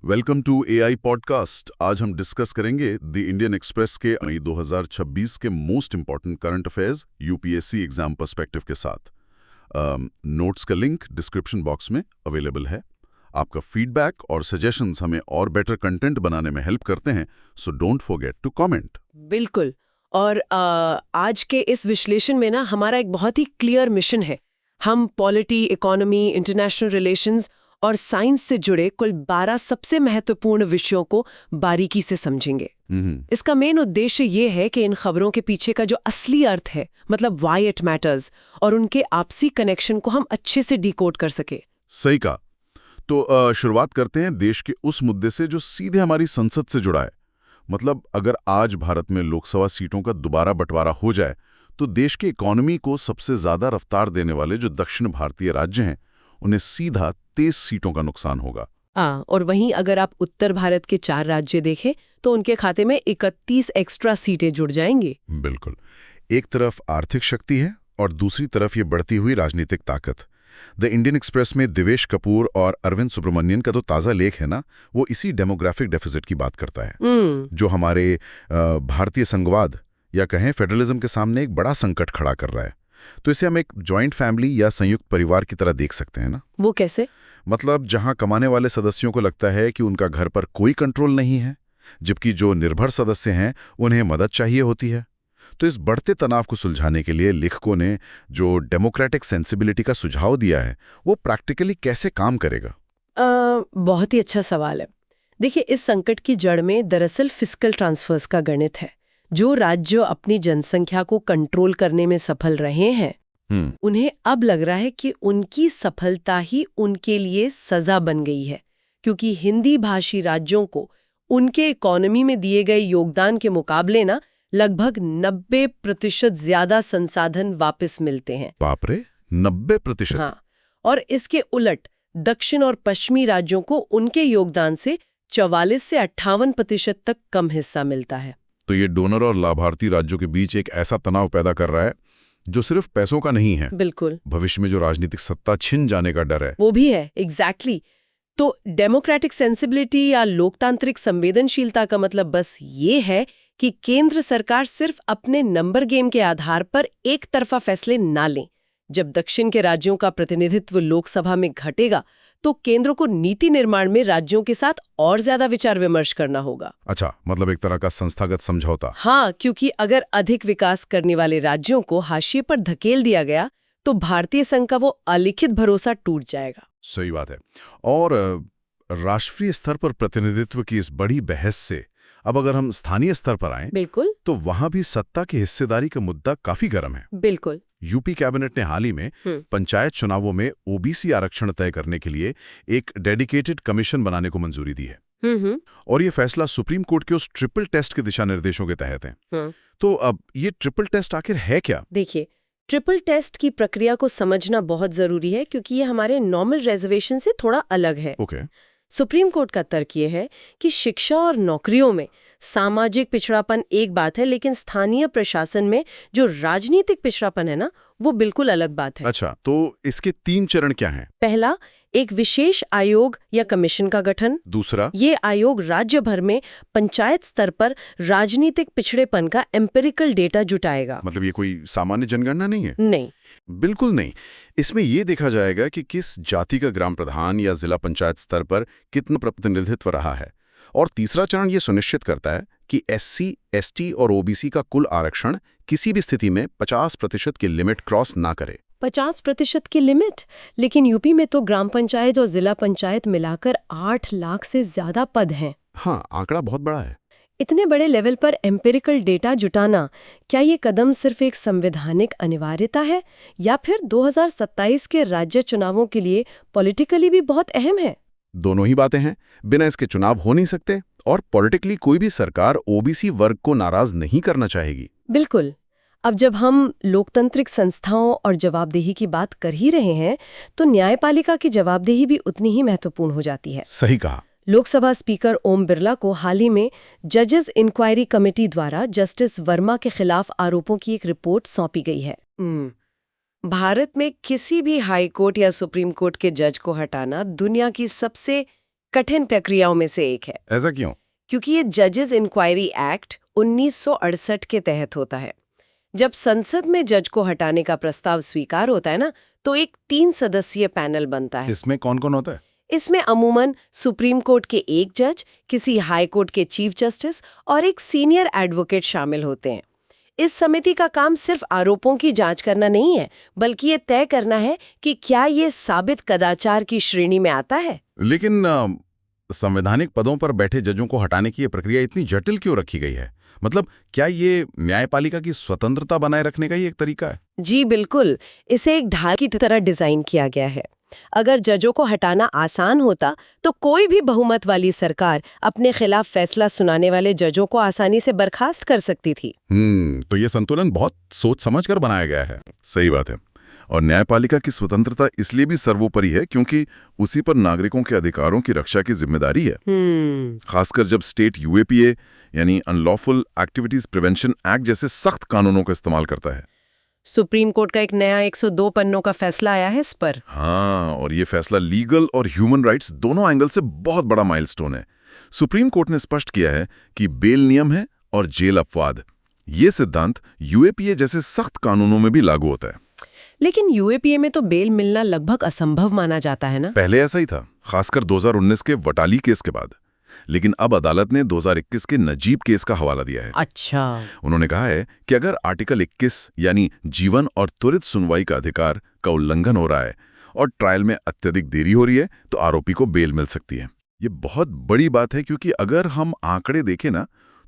Welcome to AI podcast. आज हम discuss करेंगे द इंडियन एक्सप्रेस के मई 2026 के most important current affairs UPSC exam perspective के साथ। नोट्स का लिंक डिस्क्रिप्शन बॉक्स में अवेलेबल है। आपका फीडबैक और सजेशंस हमें और बेटर कंटेंट बनाने में हेल्प करते हैं, so don't forget to comment. बिल्कुल। और आज के इस विश्लेषण में ना हमारा एक बहुत ही क्लियर मिशन है। हम पॉलिटी, इकोनॉमी, इंटरनेशनल रिलेशंस और साइंस से जुड़े कुल 12 सबसे महत्वपूर्ण विषयों को बारीकी से समझेंगे। इसका मेन उद्देश्य ये है कि इन खबरों के पीछे का जो असली अर्थ है, मतलब व्हाई इट मैटर्स, और उनके आपसी कनेक्शन को हम अच्छे से डिकोड कर सके। सही कहा। तो शुरुआत करते हैं देश के उस मुद्दे से जो सीधे हमारी संसद से जुड़ा है। मतलब अगर आज भारत में लोकसभा सीटों का दोबारा बंटवारा हो जाए तो देश की इकोनॉमी को सबसे ज्यादा रफ्तार देने वाले जो दक्षिण भारतीय राज्य हैं उन्हें सीधा 23 सीटों का नुकसान होगा। और वहीं अगर आप उत्तर भारत के 4 राज्य देखें तो उनके खाते में 31 एक्स्ट्रा सीटें जुड़ जाएंगी। बिल्कुल। एक तरफ आर्थिक शक्ति है और दूसरी तरफ ये बढ़ती हुई राजनीतिक ताकत। द इंडियन एक्सप्रेस में दिवेश कपूर और अरविंद सुब्रमण्यन का तो ताज़ा लेख है ना, वो इसी डेमोग्राफिक डेफिसिट की बात करता है, जो हमारे भारतीय संघवाद या कहें फेडरलिज्म के सामने एक बड़ा संकट खड़ा कर रहा है। तो इसे हम एक जॉइंट फैमिली या संयुक्त परिवार की तरह देख सकते हैं ना। वो कैसे? मतलब जहां कमाने वाले सदस्यों को लगता है कि उनका घर पर कोई कंट्रोल नहीं है, जबकि जो निर्भर सदस्य हैं उन्हें मदद चाहिए होती है। तो इस बढ़ते तनाव को सुलझाने के लिए लेखकों ने जो डेमोक्रेटिक सेंसिबिलिटी का सुझाव दिया है वो प्रैक्टिकली कैसे काम करेगा? बहुत ही अच्छा सवाल है। देखिए, इस संकट की जड़ में दरअसल फिस्कल ट्रांसफर्स का गणित है। जो राज्य अपनी जनसंख्या को कंट्रोल करने में सफल रहे हैं, उन्हें अब लग रहा है कि उनकी सफलता ही उनके लिए सजा बन गई है, क्योंकि हिंदी भाषी राज्यों को उनके इकोनॉमी में दिए गए योगदान के मुकाबले ना लगभग 90% ज्यादा संसाधन वापस मिलते हैं। बाप रे, 90%? हाँ, और इसके उलट दक्षिण और पश्चिमी राज्यों को उनके योगदान से 44 से 58% तक कम हिस्सा मिलता है। तो ये डोनर और लाभार्थी राज्यों के बीच एक ऐसा तनाव पैदा कर रहा है जो सिर्फ पैसों का नहीं है। बिल्कुल। भविष्य में जो राजनीतिक सत्ता छिन जाने का डर है वो भी है। एग्जैक्टली। तो डेमोक्रेटिक सेंसिबिलिटी या लोकतांत्रिक संवेदनशीलता का मतलब बस ये है कि केंद्र सरकार सिर्फ अपने नंबर गेम के आधार पर एक तरफा फैसले ना लें। जब दक्षिण के राज्यों का प्रतिनिधित्व लोकसभा में घटेगा तो केंद्र को नीति निर्माण में राज्यों के साथ और ज्यादा विचार विमर्श करना होगा। अच्छा, मतलब एक तरह का संस्थागत समझौता। हाँ, क्योंकि अगर अधिक विकास करने वाले राज्यों को हाशिए पर धकेल दिया गया तो भारतीय संघ का वो अलिखित भरोसा टूट जाएगा। सही बात है। और राष्ट्रीय स्तर पर प्रतिनिधित्व की इस बड़ी बहस से अब अगर हम स्थानीय स्तर पर आएं, बिल्कुल, तो वहां भी सत्ता की हिस्सेदारी का मुद्दा काफी गर्म है। बिल्कुल। यूपी कैबिनेट ने हाल ही में पंचायत चुनावों में ओबीसी आरक्षण तय करने के लिए एक डेडिकेटेड कमीशन बनाने को मंजूरी दी है। और ये फैसला सुप्रीम कोर्ट के उस ट्रिपल टेस्ट के दिशा निर्देशों के तहत है। तो अब ये ट्रिपल टेस्ट आखिर है क्या? देखिए, ट्रिपल टेस्ट की प्रक्रिया को समझना बहुत जरूरी है, क्योंकि ये हमारे नॉर्मल रिजर्वेशन से थोड़ा अलग है। ओके। सुप्रीम कोर्ट का तर्क ये है कि शिक्षा और नौकरियों में सामाजिक पिछड़ापन एक बात है, लेकिन स्थानीय प्रशासन में जो राजनीतिक पिछड़ापन है ना, वो बिल्कुल अलग बात है। अच्छा, तो इसके 3 चरण क्या हैं? पहला, एक विशेष आयोग या कमीशन का गठन। दूसरा, ये आयोग राज्य भर में पंचायत स्तर पर राजनीतिक पिछड़ेपन का एम्पिरिकल डेटा जुटाएगा। मतलब ये कोई सामान्य जनगणना नहीं है? नहीं, बिल्कुल नहीं। इसमें यह देखा जाएगा कि किस जाति का ग्राम प्रधान या जिला पंचायत स्तर पर कितना प्रतिनिधित्व रहा है। और तीसरा चरण ये सुनिश्चित करता है कि एससी, एसटी और ओबीसी का कुल आरक्षण किसी भी स्थिति में 50% की लिमिट क्रॉस ना करे। 50% की लिमिट? लेकिन यूपी में तो ग्राम पंचायत और जिला पंचायत मिलाकर 8 लाख से ज्यादा पद हैं। हाँ, आंकड़ा बहुत बड़ा है। इतने बड़े लेवल पर एम्पिरिकल डेटा जुटाना, क्या ये कदम सिर्फ एक संवैधानिक अनिवार्यता है या फिर 2027 के राज्य चुनावों के लिए पॉलिटिकली भी बहुत अहम है? दोनों ही बातें हैं। बिना इसके चुनाव हो नहीं सकते और पॉलिटिकली कोई भी सरकार ओबीसी वर्ग को नाराज नहीं करना चाहेगी। बिल्कुल। अब जब हम लोकतांत्रिक संस्थाओं और जवाबदेही की बात कर ही रहे हैं, तो न्यायपालिका की जवाबदेही भी उतनी ही महत्वपूर्ण हो जाती है। सही कहा। लोकसभा स्पीकर ओम बिरला को हाल ही में जजेस इंक्वायरी कमेटी द्वारा जस्टिस वर्मा के खिलाफ आरोपों की एक रिपोर्ट सौंपी गई है। भारत में किसी भी हाई कोर्ट या सुप्रीम कोर्ट के जज को हटाना दुनिया की सबसे कठिन प्रक्रियाओं में से एक है। ऐसा क्यों? क्योंकि ये जजेस इंक्वायरी एक्ट 1968 के तहत होता है। जब संसद में जज को हटाने का प्रस्ताव स्वीकार होता है ना, तो एक 3 सदस्यीय पैनल बनता है। इसमें कौन कौन होता है? इसमें अमूमन सुप्रीम कोर्ट के एक जज, किसी हाई कोर्ट के चीफ जस्टिस और एक सीनियर एडवोकेट शामिल होते हैं। इस समिति का काम सिर्फ आरोपों की जांच करना नहीं है, बल्कि ये तय करना है कि क्या ये साबित कदाचार की श्रेणी में आता है। लेकिन संवैधानिक पदों पर बैठे जजों को हटाने की ये प्रक्रिया इतनी जटिल क्यों रखी गई है? मतलब क्या ये न्यायपालिका की स्वतंत्रता बनाए रखने का ही एक तरीका है? जी बिल्कुल, इसे एक ढाल की तरह डिजाइन किया गया है। अगर जजों को हटाना आसान होता तो कोई भी बहुमत वाली सरकार अपने खिलाफ फैसला सुनाने वाले जजों को आसानी से बर्खास्त कर सकती थी। तो ये संतुलन बहुत सोच समझकर बनाया गया है। सही बात है। और न्यायपालिका की स्वतंत्रता इसलिए भी सर्वोपरि है क्योंकि उसी पर नागरिकों के अधिकारों की रक्षा की जिम्मेदारी है। खासकर जब स्टेट यूएपीए यानी अनलॉफुल एक्टिविटीज प्रिवेंशन एक्ट जैसे सख्त कानूनों का इस्तेमाल करता है। सुप्रीम कोर्ट का एक नया 102 पन्नों का फैसला आया है इस पर। हाँ, और ये फैसला लीगल और ह्यूमन राइट्स दोनों एंगल से बहुत बड़ा माइलस्टोन है। सुप्रीम कोर्ट ने स्पष्ट किया है कि बेल नियम है और जेल अपवाद। ये सिद्धांत यूएपीए जैसे सख्त कानूनों में भी लागू होता है। लेकिन यूएपीए में तो बेल मिलना लगभग असंभव माना जाता है ना? पहले ऐसा ही था, खासकर 2019 के वटाली केस के बाद। लेकिन अब अदालत ने 2021 के नजीब केस का हवाला दिया है। अच्छा। उन्होंने कहा है कि अगर आर्टिकल 21 यानी जीवन और त्वरित सुनवाई का अधिकार का उल्लंघन हो रहा है और ट्रायल में अत्यधिक देरी हो रही है तो आरोपी को बेल मिल सकती है। ये बहुत बड़ी बात है क्योंकि अगर हम आंकड़े देखें ना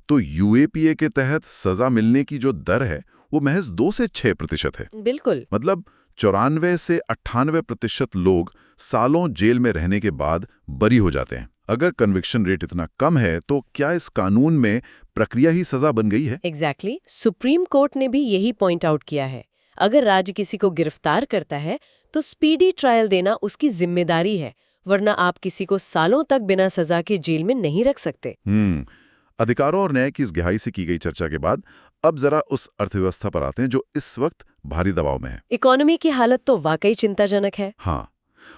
तो यूएपीए के तहत सजा मिलने की जो दर है वो महज 2 से 6% है। बिल्कुल। मतलब 94 से 98% लोग सालों जेल में रहने के बाद बरी हो जाते हैं। अगर कन्विक्शन रेट इतना कम है तो क्या इस कानून में प्रक्रिया ही सजा बन गई है? एग्जैक्टली। सुप्रीम कोर्ट ने भी यही पॉइंट आउट किया है। अगर राज्य किसी को गिरफ्तार करता है तो स्पीडी ट्रायल देना उसकी जिम्मेदारी है, वरना आप किसी को सालों तक बिना सजा के जेल में नहीं रख सकते। अधिकारों और न्याय की इस गहराई से की गई चर्चा के बाद अब जरा उस अर्थव्यवस्था पर आते हैं जो इस वक्त भारी दबाव में है। इकोनॉमी की हालत तो वाकई चिंताजनक है। हाँ,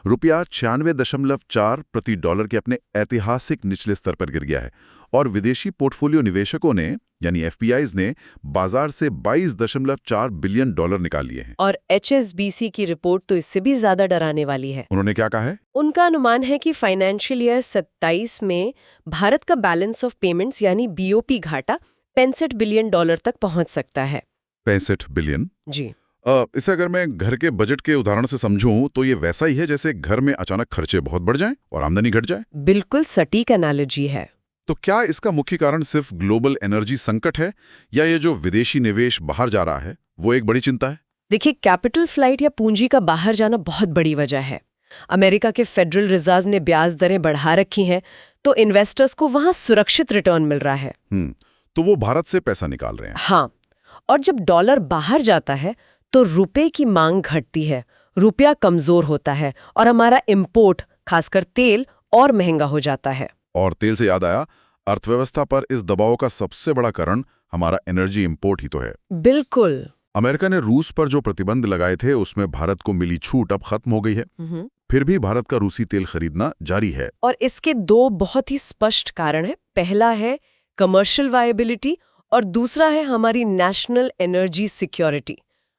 रुपया 96.4 प्रति डॉलर के अपने ऐतिहासिक निचले स्तर पर गिर गया है और विदेशी पोर्टफोलियो निवेशकों ने यानी एफपीआईज ने बाजार से 22.4 बिलियन डॉलर निकाल लिए हैं। और एचएसबीसी की रिपोर्ट तो इससे भी ज्यादा डराने वाली है। उन्होंने क्या कहा है? उनका अनुमान है कि फाइनेंशियल ईयर 27 में भारत का बैलेंस ऑफ पेमेंट्स यानी बीओपी घाटा 65 बिलियन डॉलर तक पहुंच सकता है। 65 बिलियन? जी। इसे अगर मैं घर के बजट के उदाहरण से समझूं तो ये वैसा ही है जैसे घर में अचानक खर्चे बहुत बढ़ जाएं और आमदनी घट जाए। बिल्कुल सटीक एनालॉजी है। तो क्या इसका मुख्य कारण सिर्फ ग्लोबल एनर्जी संकट है या ये जो विदेशी निवेश बाहर जा रहा है वो एक बड़ी चिंता है? देखिए, कैपिटल फ्लाइट या पूंजी का बाहर जाना बहुत बड़ी वजह है। अमेरिका के फेडरल रिजर्व ने ब्याज दरें बढ़ा रखी हैं, तो इन्वेस्टर्स को वहां सुरक्षित रिटर्न मिल रहा है। तो वो भारत से पैसा निकाल रहे हैं। हाँ, और जब डॉलर बाहर जाता है तो रुपए की मांग घटती है, रुपया कमजोर होता है और हमारा इंपोर्ट, खासकर तेल, और महंगा हो जाता है। और तेल से याद आया, अर्थव्यवस्था पर इस दबाव का सबसे बड़ा कारण हमारा एनर्जी इंपोर्ट ही तो है। बिल्कुल। अमेरिका ने रूस पर जो प्रतिबंध लगाए थे उसमें भारत को मिली छूट अब खत्म हो गई है। फिर भी भारत का रूसी तेल खरीदना जारी है। और इसके 2 बहुत ही स्पष्ट कारण हैं। पहला है कमर्शियल वायबिलिटी और दूसरा है हमारी नेशनल एनर्जी सिक्योरिटी।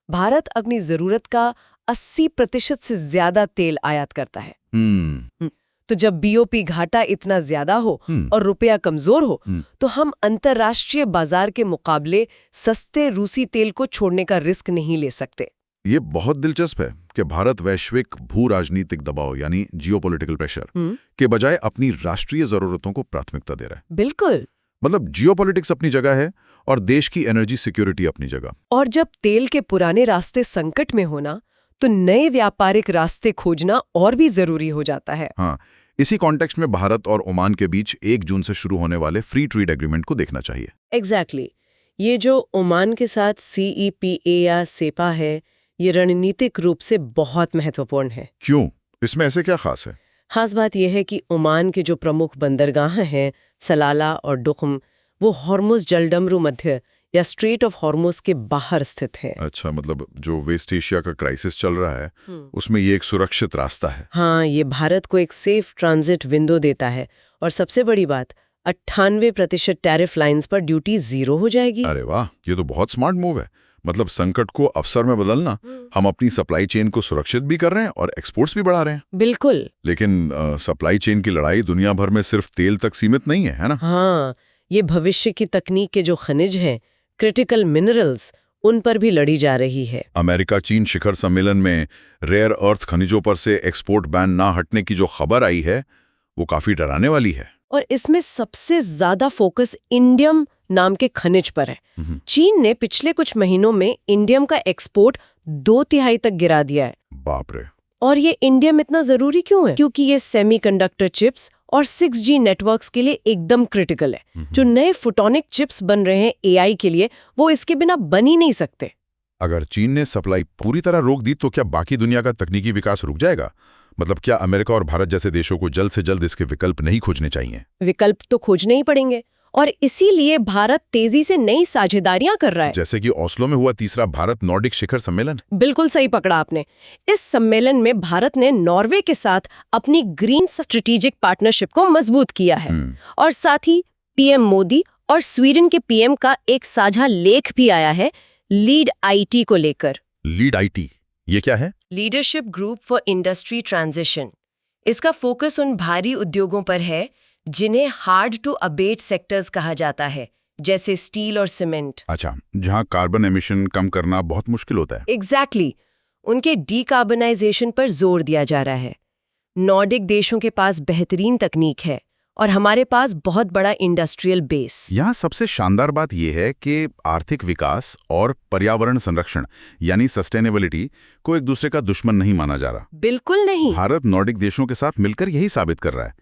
भारत अपनी जरूरत का 80% से ज्यादा तेल आयात करता है। तो जब बीओपी घाटा इतना ज्यादा हो और रुपया कमजोर हो तो हम अंतर्राष्ट्रीय बाजार के मुकाबले सस्ते रूसी तेल को छोड़ने का रिस्क नहीं ले सकते। ये बहुत दिलचस्प है कि भारत वैश्विक भू राजनीतिक दबाव यानी जियोपॉलिटिकल प्रेशर के बजाय अपनी राष्ट्रीय जरूरतों को प्राथमिकता दे रहा है। बिल्कुल। मतलब जियोपॉलिटिक्स अपनी जगह है और देश की एनर्जी सिक्योरिटी अपनी जगह। और जब तेल के पुराने रास्ते संकट में होना तो नए व्यापारिक रास्ते खोजना और भी जरूरी हो जाता है। हाँ, इसी कॉन्टेक्स्ट में भारत और ओमान के बीच 1 जून से शुरू होने वाले फ्री ट्रेड एग्रीमेंट को देखना चाहिए। एग्जैक्टली। ये जो ओमान के साथ CEPA या सेपा है, ये रणनीतिक रूप से बहुत महत्वपूर्ण है। क्यों? इसमें ऐसे क्या खास है? खास बात यह है कि ओमान के जो प्रमुख बंदरगाह हैं, सलाला और डुखम, वो हॉर्मुज़ जलडमरू मध्य या स्ट्रेट ऑफ हॉर्मुज के बाहर स्थित है। अच्छा, मतलब जो वेस्ट एशिया का क्राइसिस चल रहा है उसमें ये एक सुरक्षित रास्ता है। हाँ, ये भारत को एक सेफ ट्रांजिट विंडो देता है। और सबसे बड़ी बात, 98% टैरिफ लाइंस पर ड्यूटी 0 हो जाएगी। अरे वाह, ये तो बहुत स्मार्ट मूव है। मतलब संकट को अवसर में बदलना, हम अपनी सप्लाई चेन को सुरक्षित भी कर रहे हैं और एक्सपोर्ट्स भी बढ़ा रहे हैं। बिल्कुल। लेकिन सप्लाई चेन की लड़ाई दुनिया भर में सिर्फ तेल तक सीमित नहीं है ना? हाँ, ये भविष्य की तकनीक के जो खनिज हैं, क्रिटिकल मिनरल्स, उन पर भी लड़ी जा रही है। अमेरिका चीन शिखर सम्मेलन में रेयर अर्थ खनिजों पर से एक्सपोर्ट बैन ना हटने की जो खबर आई है वो काफी डराने वाली है। और इसमें सबसे ज्यादा फोकस इंडियम नाम के खनिज पर है। चीन ने पिछले कुछ महीनों में इंडियम का एक्सपोर्ट 2/3 तक गिरा दिया है। बाप रे। और ये इंडियम इतना जरूरी क्यों है? क्योंकि ये सेमीकंडक्टर चिप्स और 6G नेटवर्क्स के लिए एकदम क्रिटिकल है। जो नए फोटोनिक चिप्स बन रहे हैं AI के लिए, वो इसके बिना बन ही नहीं सकते। अगर चीन ने सप्लाई पूरी तरह रोक दी तो क्या बाकी दुनिया का तकनीकी विकास रुक जाएगा? मतलब क्या अमेरिका और भारत जैसे देशों को जल्द से जल्द इसके विकल्प नहीं खोजने चाहिए? विकल्प तो खोजने ही पड़ेंगे, और इसीलिए भारत तेजी से नई साझेदारियां कर रहा है। जैसे कि ओस्लो में हुआ तीसरा भारत नॉर्डिक शिखर सम्मेलन। बिल्कुल सही पकड़ा आपने। इस सम्मेलन में भारत ने नॉर्वे के साथ अपनी ग्रीन स्ट्रेटेजिक पार्टनरशिप को मजबूत किया है। और साथ ही PM मोदी और स्वीडन के PM का एक साझा लेख भी आया है लीड IT को लेकर। लीड IT, ये क्या है? Leadership group for industry transition. इसका फोकस उन भारी उद्योगों पर है जिन्हें हार्ड टू अबेट सेक्टर्स कहा जाता है, जैसे स्टील और सीमेंट। अच्छा, जहां कार्बन एमिशन कम करना बहुत मुश्किल होता है। एग्जैक्टली। उनके डीकार्बनाइजेशन पर जोर दिया जा रहा है। नॉर्डिक देशों के पास बेहतरीन तकनीक है और हमारे पास बहुत बड़ा इंडस्ट्रियल बेस। यहाँ सबसे शानदार बात यह है कि आर्थिक विकास और पर्यावरण संरक्षण यानी सस्टेनेबिलिटी को एक दूसरे का दुश्मन नहीं माना जा रहा। बिल्कुल नहीं। भारत नॉर्डिक देशों के साथ मिलकर यही साबित कर रहा है।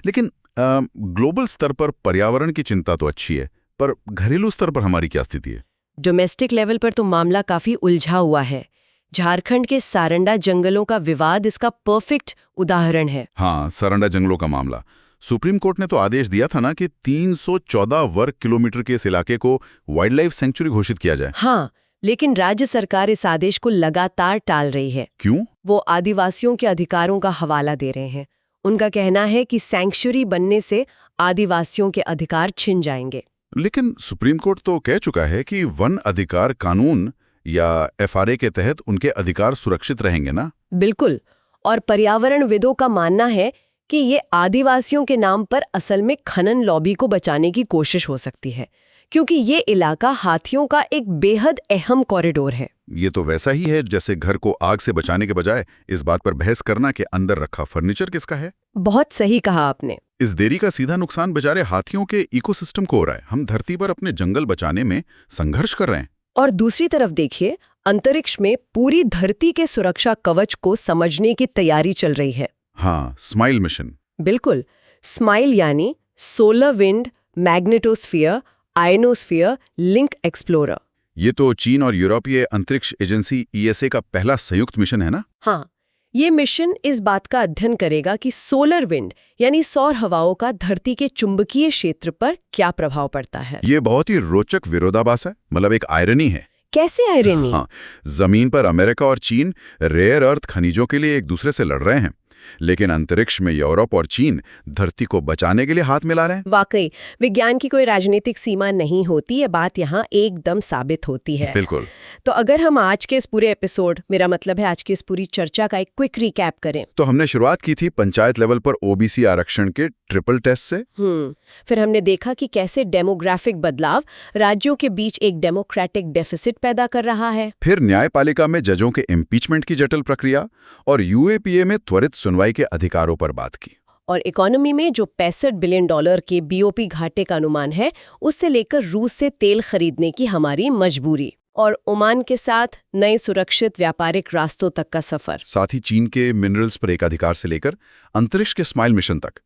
लेकिन ग्लोबल स्तर पर पर्यावरण की चिंता तो अच्छी है, पर घरेलू स्तर पर हमारी क्या स्थिति है? डोमेस्टिक लेवल पर तो मामला काफी उलझा हुआ है। झारखंड के सारंडा जंगलों का विवाद इसका परफेक्ट उदाहरण है। हाँ, सारंडा जंगलों का मामला। सुप्रीम कोर्ट ने तो आदेश दिया था ना कि 314 वर्ग किलोमीटर के इस इलाके को वाइल्ड लाइफ सेंचुरी घोषित किया जाए। हाँ, लेकिन राज्य सरकार इस आदेश को लगातार टाल रही है। क्यों? वो आदिवासियों के अधिकारों का हवाला दे रहे हैं। उनका कहना है कि सैंक्चुरी बनने से आदिवासियों के अधिकार छिन जाएंगे। लेकिन सुप्रीम कोर्ट तो कह चुका है कि वन अधिकार कानून या FRA के तहत उनके अधिकार सुरक्षित रहेंगे ना? बिल्कुल। और पर्यावरणविदों का मानना है कि ये आदिवासियों के नाम पर असल में खनन लॉबी को बचाने की कोशिश हो सकती है, क्योंकि ये इलाका हाथियों का एक बेहद अहम कॉरिडोर है। ये तो वैसा ही है जैसे घर को आग से बचाने के बजाय इस बात पर बहस करना कि अंदर रखा फर्नीचर किसका है। बहुत सही कहा आपने। इस देरी का सीधा नुकसान बेचारे हाथियों के इकोसिस्टम को हो रहा है। हम धरती पर अपने जंगल बचाने में संघर्ष कर रहे हैं। और दूसरी तरफ देखिए, अंतरिक्ष में पूरी धरती के सुरक्षा कवच को समझने की तैयारी चल रही है। हाँ, स्माइल मिशन। बिल्कुल। स्माइल यानी solar wind magnetosphere ionosphere link explorer. ये तो चीन और यूरोपीय अंतरिक्ष एजेंसी ESA का पहला संयुक्त मिशन है ना? हाँ, ये मिशन इस बात का अध्ययन करेगा कि सोलर विंड यानी सौर हवाओं का धरती के चुंबकीय क्षेत्र पर क्या प्रभाव पड़ता है। ये बहुत ही रोचक विरोधाभास है, मतलब एक आयरनी है। कैसे आयरनी? हाँ, जमीन पर अमेरिका और चीन रेयर अर्थ खनिजों के लिए एक दूसरे से लड़ रहे हैं, लेकिन अंतरिक्ष में यूरोप और चीन धरती को बचाने के लिए हाथ मिला रहे हैं। वाकई विज्ञान की कोई राजनीतिक सीमा नहीं होती, ये बात यहाँ एकदम साबित होती है। बिल्कुल। तो अगर हम आज के इस पूरे एपिसोड, मेरा मतलब है आज की इस पूरी चर्चा का एक क्विक रिकैप करें, तो हमने शुरुआत की थी पंचायत लेवल पर OBC आरक्षण के ट्रिपल टेस्ट से। फिर हमने देखा कि कैसे डेमोग्राफिक बदलाव राज्यों के बीच एक डेमोक्रेटिक डेफिसिट पैदा कर रहा है। फिर न्यायपालिका में जजों के इम्पीचमेंट की जटिल प्रक्रिया और UAPA में त्वरित सुनवाई के अधिकारों पर बात की। और इकोनॉमी में जो $65 बिलियन के BOP घाटे का अनुमान है, उससे लेकर रूस से तेल खरीदने की हमारी मजबूरी, और ओमान के साथ नए सुरक्षित व्यापारिक रास्तों तक का सफर। साथ ही चीन के मिनरल्स पर एकाधिकार से लेकर अंतरिक्ष के स्माइल मिशन तक।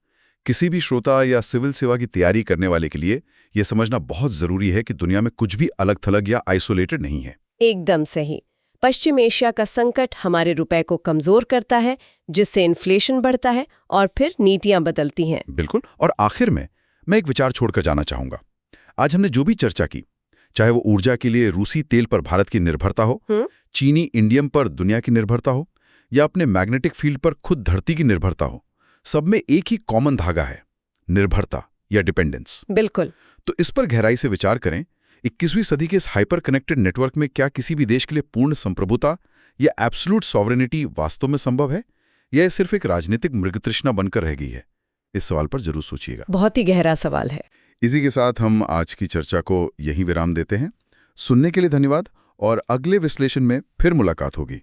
किसी भी श्रोता या सिविल सेवा की तैयारी करने वाले के लिए यह समझना बहुत जरूरी है कि दुनिया में कुछ भी अलग थलग या आइसोलेटेड नहीं है। एकदम सही। पश्चिम एशिया का संकट हमारे रुपए को कमजोर करता है, जिससे इन्फ्लेशन बढ़ता है और फिर नीतियां बदलती हैं। बिल्कुल। और आखिर में मैं एक विचार छोड़कर जाना चाहूंगा। आज हमने जो भी चर्चा की, चाहे वो ऊर्जा के लिए रूसी तेल पर भारत की निर्भरता हो, चीनी इंडियम पर दुनिया की निर्भरता हो, या अपने मैग्नेटिक फील्ड पर खुद धरती की निर्भरता हो, सब में एक ही कॉमन धागा है, निर्भरता या डिपेंडेंस। बिल्कुल। तो इस पर गहराई से विचार करें, 21वीं सदी के इस हाइपर कनेक्टेड नेटवर्क में क्या किसी भी देश के लिए पूर्ण संप्रभुता या एब्सोल्यूट सॉवरेनिटी वास्तव में संभव है, या यह सिर्फ एक राजनीतिक मृगतृष्णा बनकर रह गई है? इस सवाल पर जरूर सोचिएगा। बहुत ही गहरा सवाल है। इसी के साथ हम आज की चर्चा को यहीं विराम देते हैं। सुनने के लिए धन्यवाद और अगले विश्लेषण में फिर मुलाकात होगी।